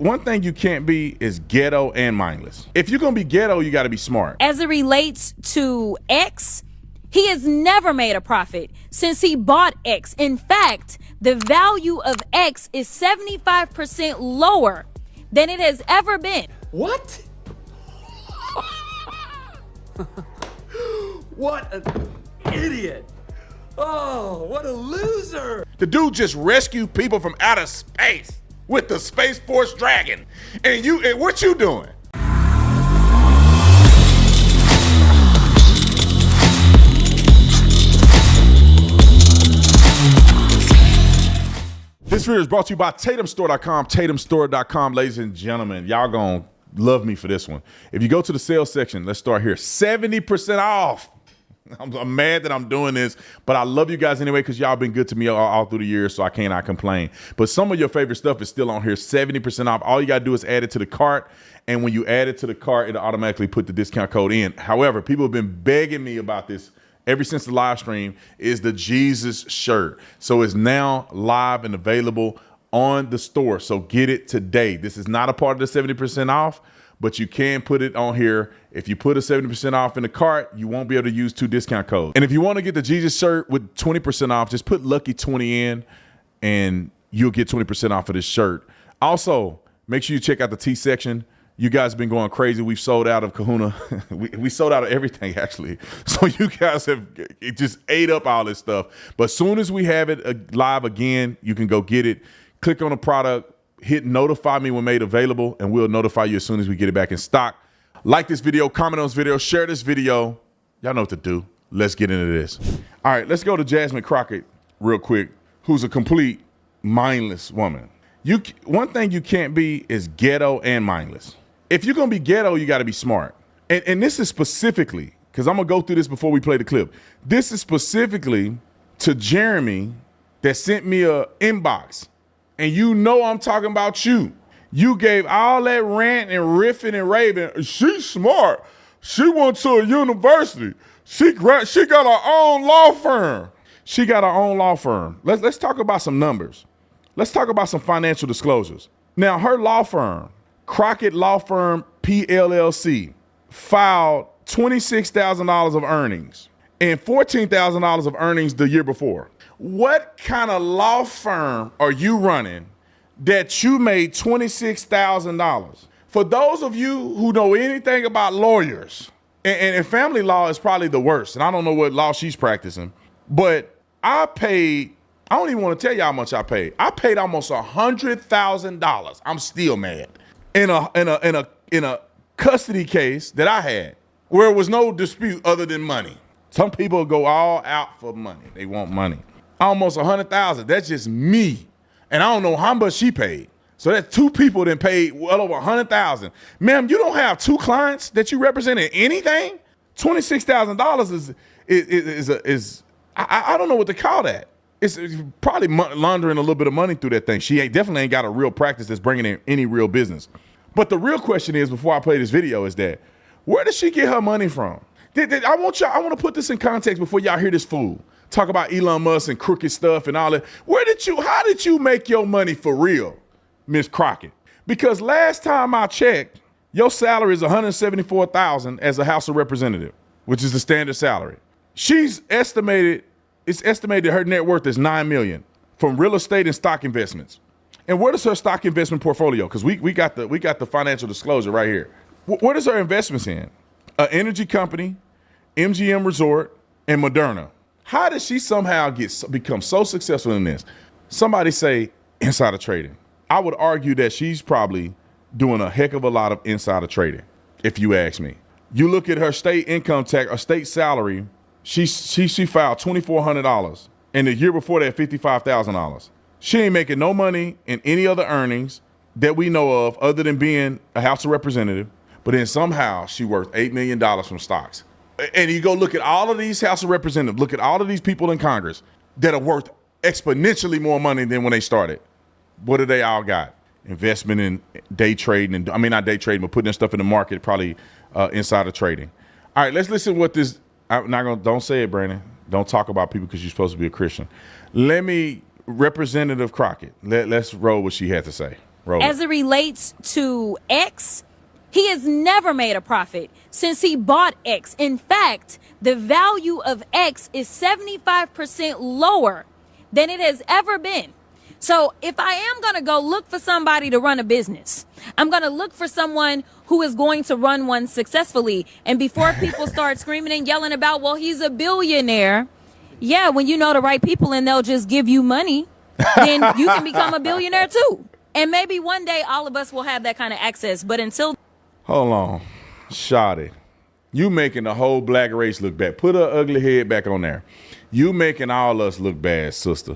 one thing you can't be is ghetto and mindless. If you're going to be ghetto, you got to be smart. As it relates to X, he has never made a profit since he bought X. In fact, the value of X is 75% lower than it has ever been. What? What an idiot. Oh, what a loser. The dude just rescued people from outer space with the Space Force Dragon. And what you doing? This video is brought to you by TatumStore.com, TatumStore.com, ladies and gentlemen. Y'all gonna love me for this one. If you go to the sales section, let's start here. 70% off. I'm mad that I'm doing this, but I love you guys anyway because y'all been good to me all through the years, so I cannot complain. But some of your favorite stuff is still on here, 70% off. All you got to do is add it to the cart, and when you add it to the cart, it'll automatically put the discount code in. However, people have been begging me about this ever since the live stream, is the Jesus shirt. So it's now live and available on the store, so get it today. This is not a part of the 70% off, but you can put it on here. If you put a 70% off in the cart, you won't be able to use 2 discount codes. And if you want to get the Jesus shirt with 20% off, just put Lucky 20 in and you'll get 20% off of this shirt. Also, make sure you check out the T section. You guys have been going crazy. We've sold out of Kahuna. we sold out of everything, actually. So you guys have just ate up all this stuff. But as soon as we have it live again, you can go get it. Click on the product, hit notify me when made available, and we'll notify you as soon as we get it back in stock. Like this video, comment on this video, share this video. Y'all know what to do. Let's get into this. All right, let's go to Jasmine Crockett real quick, who's a complete mindless woman. One thing you can't be is ghetto and mindless. If you're going to be ghetto, you got to be smart. And this is specifically, because I'm going to go through this before we play the clip. This is specifically to Jeremy that sent me a inbox. And you know I'm talking about you. You gave all that rant and riffing and raving. She's smart. She went to a university. She got her own law firm. She got her own law firm. Let's talk about some numbers. Let's talk about some financial disclosures. Now, her law firm, Crockett Law Firm PLLC, filed $26,000 of earnings and $14,000 of earnings the year before. What kind of law firm are you running that you made $26,000? For those of you who know anything about lawyers, and family law is probably the worst, and I don't know what law she's practicing, but I don't even want to tell you how much I paid. I paid almost $100,000. I'm still mad. In a custody case that I had where there was no dispute other than money. Some people go all out for money. They want money. Almost $100,000. That's just me. And I don't know how much she paid. So that's 2 people that paid well over $100,000. Ma'am, you don't have 2 clients that you represent in anything? $26,000 is I don't know what to call that. It's probably laundering a little bit of money through that thing. She definitely ain't got a real practice that's bringing in any real business. But the real question is, before I play this video, is that where does she get her money from? I want to put this in context before y'all hear this fool talk about Elon Musk and crooked stuff and all that. How did you make your money for real, Miss Crockett? Because last time I checked, your salary is $174,000 as a House of Representative, which is the standard salary. It's estimated her net worth is $9 million from real estate and stock investments. And what is her stock investment portfolio? Because we got the financial disclosure right here. What is her investments in? An energy company, MGM Resort, and Moderna. How did she somehow become so successful in this? Somebody say insider trading. I would argue that she's probably doing a heck of a lot of insider trading, if you ask me. You look at her state income tax, or state salary, she filed $2,400, and the year before that, $55,000. She ain't making no money in any other earnings that we know of other than being a House of Representative, but then somehow she worth $8 million from stocks. And you go look at all of these House of Representatives, look at all of these people in Congress that are worth exponentially more money than when they started. What do they all got? Investment in day trading, and I mean not day trading, but putting their stuff in the market, probably insider trading. All right, let's listen to what this. I'm not gonna. Don't say it, Brandon. Don't talk about people because you're supposed to be a Christian. Representative Crockett. Let's roll what she had to say. Roll As it. it relates to X, he has never made a profit since he bought X. In fact, the value of X is 75% lower than it has ever been. So if I am going to go look for somebody to run a business, I'm going to look for someone who is going to run one successfully. And before people start screaming and yelling about, well, he's a billionaire. Yeah, when you know the right people and they'll just give you money, then you can become a billionaire too. And maybe one day all of us will have that kind of access. But until Hold on. Shawty. You making the whole black race look bad. Put her ugly head back on there. You making all us look bad, sister.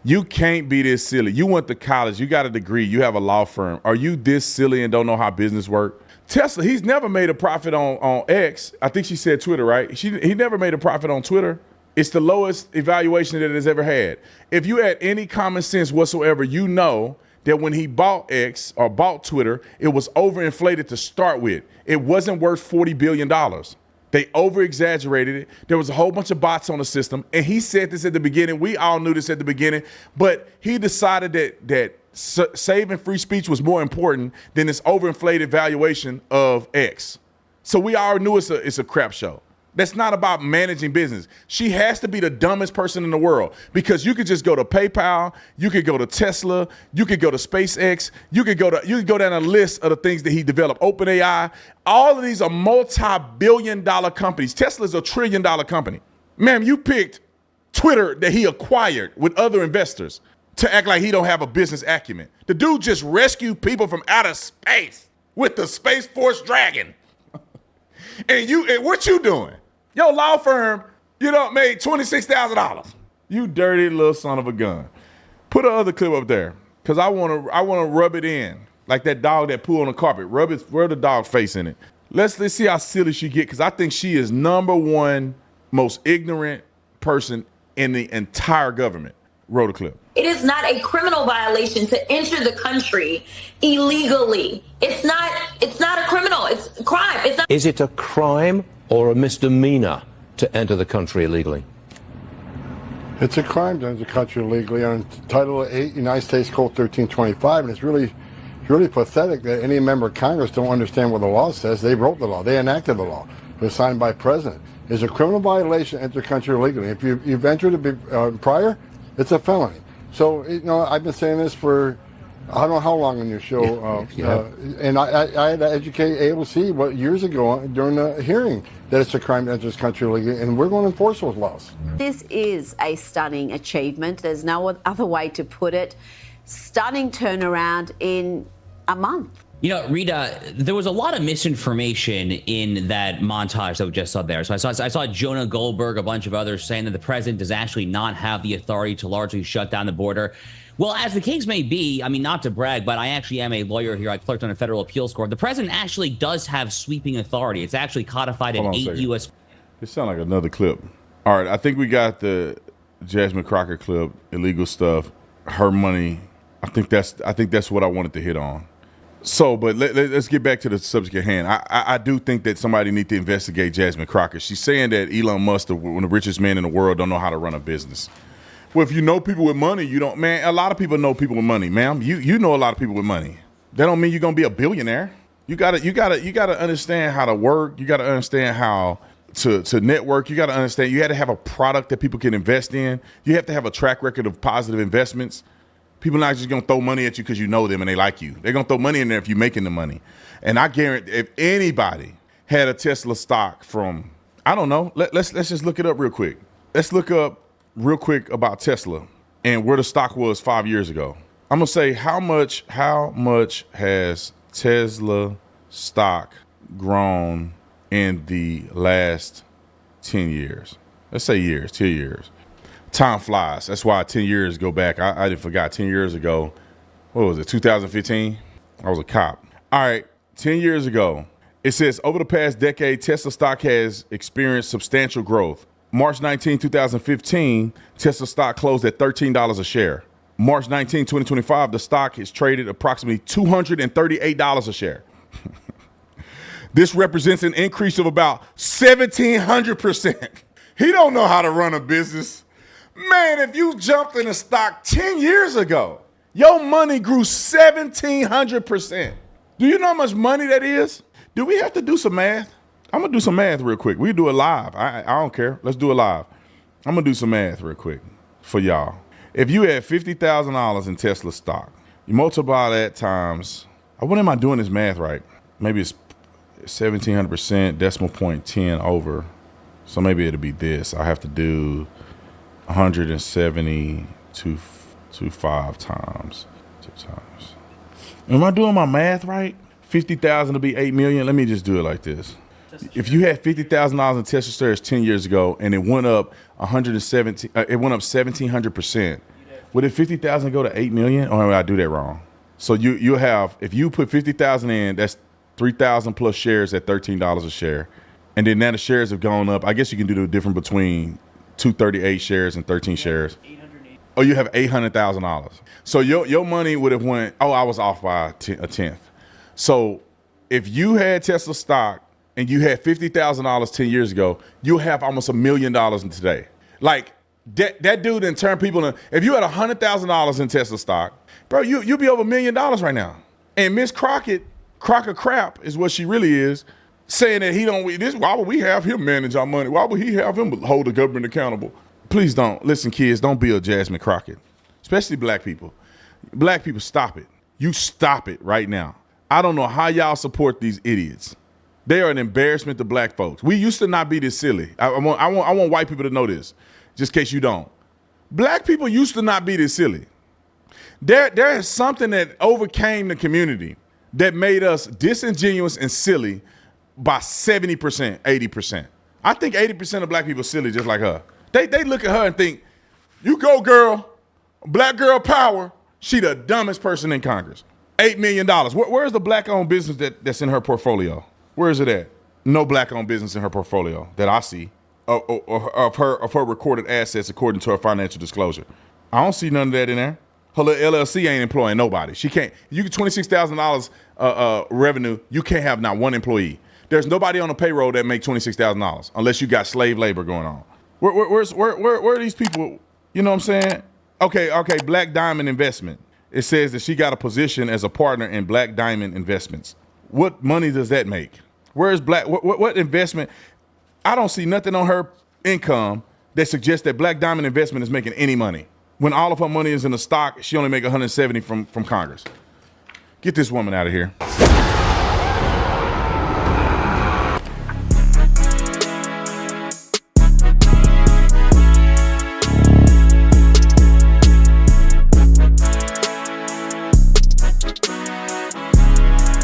You can't be this silly. You went to college. You got a degree. You have a law firm. Are you this silly and don't know how business works? Tesla, he's never made a profit on X. I think she said Twitter, right? He never made a profit on Twitter. It's the lowest evaluation that it has ever had. If you had any common sense whatsoever, you know that when he bought X or bought Twitter, it was overinflated to start with. It wasn't worth $40 billion. They over-exaggerated it. There was a whole bunch of bots on the system. And he said this at the beginning. We all knew this at the beginning. But he decided that saving free speech was more important than this overinflated valuation of X. So we all knew it's a crap show. That's not about managing business. She has to be the dumbest person in the world because you could just go to PayPal, you could go to Tesla, you could go to SpaceX, you could go down a list of the things that he developed. OpenAI, all of these are multi-billion-dollar companies. Tesla's a trillion-dollar company. Ma'am, you picked Twitter that he acquired with other investors to act like he don't have a business acumen. The dude just rescued people from outer space with the Space Force Dragon. And what you doing? Your law firm, made $26,000. You dirty little son of a gun. Put another clip up there, cause I wanna rub it in like that dog that poo on the carpet. Rub the dog face in it. Let's see how silly she get, cause I think she is number one most ignorant person in the entire government. Roll the clip. It is not a criminal violation to enter the country illegally. It's not a criminal. It's a crime. It's not. Is it a crime or a misdemeanor to enter the country illegally? It's a crime to enter the country illegally on Title 8, United States Code 1325, and it's really pathetic that any member of Congress don't understand what the law says. They wrote the law. They enacted the law. It was signed by the president. It's a criminal violation to enter the country illegally. If you've entered it prior, it's a felony. So, I've been saying this for I don't know how long on your show, and I had to educate AOC years ago during the hearing that it's a crime to enter this country illegally, and we're going to enforce those laws. This is a stunning achievement. There's no other way to put it. Stunning turnaround in a month. Rita, there was a lot of misinformation in that montage that we just saw there. So I saw Jonah Goldberg, a bunch of others saying that the president does actually not have the authority to largely shut down the border. Well, as the case may be, I mean, not to brag, but I actually am a lawyer here. I clerked on a federal appeals court. The president actually does have sweeping authority. It's actually codified in 8 U.S. It sounds like another clip. All right, I think we got the Jasmine Crockett clip, illegal stuff, her money. I think that's what I wanted to hit on. So, but let's get back to the subject at hand. I do think that somebody needs to investigate Jasmine Crockett. She's saying that Elon Musk, one of the richest men in the world, don't know how to run a business. Well, if you know people with money, you don't. Man, a lot of people know people with money, ma'am. You know a lot of people with money. That don't mean you're gonna be a billionaire. You gotta understand how to work. You gotta understand how to network. You gotta understand. You had to have a product that people can invest in. You have to have a track record of positive investments. People not just gonna throw money at you because you know them and they like you. They're gonna throw money in there if you're making the money. And I guarantee, if anybody had a Tesla stock from, I don't know, let's just look it up real quick. Let's look up real quick about Tesla and where the stock was 5 years ago. I'm gonna say how much has Tesla stock grown in the last 10 years? Let's say years, 10 years. Time flies. That's why 10 years go back. I forgot 10 years ago. What was it, 2015? I was a cop. All right, 10 years ago. It says, over the past decade, Tesla stock has experienced substantial growth. March 19, 2015, Tesla stock closed at $13 a share. March 19, 2025, the stock is traded approximately $238 a share. This represents an increase of about 1,700%. He don't know how to run a business. Man, if you jumped in the stock 10 years ago, Your money grew 1,700%. Do you know how much money that is? Do we have to do some math? I'm going to do some math real quick. We do it live. I don't care. Let's do it live. I'm going to do some math real quick for y'all. If you had $50,000 in Tesla stock, you multiply that times, what am I doing this math right? Maybe it's 1,700%, decimal point 10 over. So maybe it'll be this. I have to do 170.25 times. 2 times. Am I doing my math right? 50,000 to be 8 million. Let me just do it like this. If you had $50,000 in Tesla shares 10 years ago and it went up 1,700%, would it 50,000 go to 8 million? Or did I do that wrong? So you have, if you put 50,000 in, that's 3,000 plus shares at $13 a share. And then now the shares have gone up. I guess you can do the difference between 238 shares and 13 shares. Oh, you have $800,000. So your money would have went, I was off by a tenth. So if you had Tesla stock and you had $50,000 10 years ago, you'll have almost $1 million in today. Like that dude didn't turn people in. If you had $100,000 in Tesla stock, bro, you'll be over $1 million right now. And Miss Crockett, crock crap is what she really is, saying that why would we have him manage our money? Why would he have him hold the government accountable? Please don't. Listen, kids, don't be a Jasmine Crockett, especially black people. Black people, stop it. You stop it right now. I don't know how y'all support these idiots. They are an embarrassment to black folks. We used to not be this silly. I want white people to know this, just in case you don't. Black people used to not be this silly. There is something that overcame the community that made us disingenuous and silly by 70%, 80%. I think 80% of black people are silly just like her. They look at her and think, you go, girl, black girl power. She the dumbest person in Congress. $8 million. Where's the black-owned business that's in her portfolio? Where is it at? No black-owned business in her portfolio that I see of her recorded assets according to her financial disclosure. I don't see none of that in there. Her little LLC ain't employing nobody. She can't. You get $26,000 revenue. You can't have not one employee. There's nobody on the payroll that make $26,000 unless you got slave labor going on. Where are these people? You know what I'm saying? Okay. Black Diamond Investment. It says that she got a position as a partner in Black Diamond Investments. What money does that make? Where's what investment? I don't see nothing on her income that suggests that Black Diamond Investment is making any money. When all of her money is in the stock, she only make $170 from Congress. Get this woman out of here.